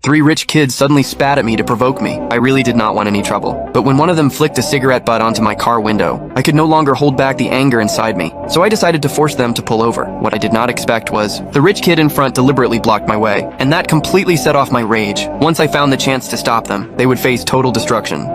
3 rich kids suddenly spat at me to provoke me. I really did not want any trouble. But when one of them flicked a cigarette butt onto my car window, I could no longer hold back the anger inside me, so I decided to force them to pull over. What I did not expect was, the rich kid in front deliberately blocked my way, and that completely set off my rage. Once I found the chance to stop them, they would face total destruction.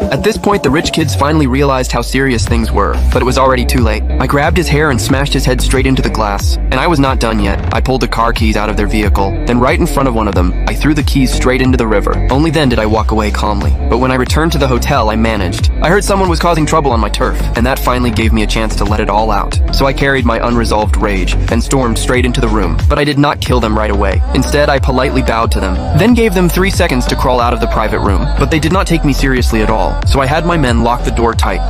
At this point, the rich kids finally realized how serious things were, but it was already too late. I grabbed his hair and smashed his head straight into the glass, and I was not done yet. I pulled the car keys out of their vehicle, then right in front of one of them, I threw the keys straight into the river. Only then did I walk away calmly. But when I returned to the hotel, I managed. I heard someone was causing trouble on my turf, and that finally gave me a chance to let it all out. So I carried my unresolved rage and stormed straight into the room. But I did not kill them right away. Instead, I politely bowed to them, then gave them 3 seconds to crawl out of the private room. But they did not take me seriously at all, so I had my men lock the door tight.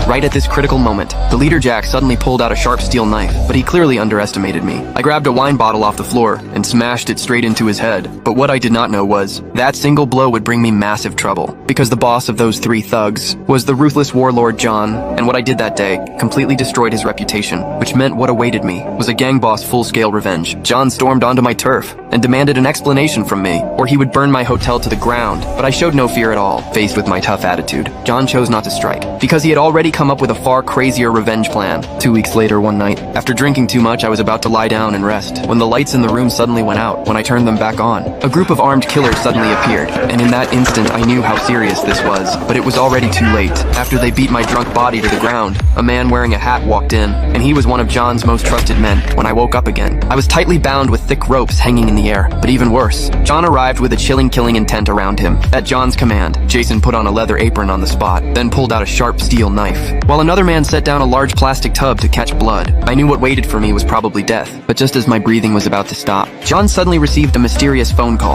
Right at this critical moment, the leader Jack suddenly pulled out a sharp steel knife, but he clearly underestimated me. I grabbed a wine bottle off the floor and smashed it straight into his head. But what I did not know was, that single blow would bring me massive trouble, because the boss of those 3 thugs was the ruthless warlord John, and what I did that day completely destroyed his reputation, which meant what awaited me was a gang boss full-scale revenge. John stormed onto my turf and demanded an explanation from me, or he would burn my hotel to the ground, but I showed no fear at all. Faced with my tough attitude, John chose not to strike, because he had already come up with a far crazier revenge plan. 2 weeks later, one night, after drinking too much, I was about to lie down and rest, when the lights in the room suddenly went out. When I turned them back on, a group of armed killers suddenly appeared, and in that instant I knew how serious this was, but it was already too late. After they beat my drunk body to the ground, a man wearing a hat walked in, and he was one of John's most trusted men. When I woke up again, I was tightly bound with thick ropes hanging in the air, but even worse, John arrived with a chilling killing intent around him. At John's command, Jason put on a leather apron on the spot, then pulled out a sharp steel knife, while another man set down a large plastic tub to catch blood. I knew what waited for me was probably death, but just as my breathing was about to stop, John suddenly received a mysterious phone call.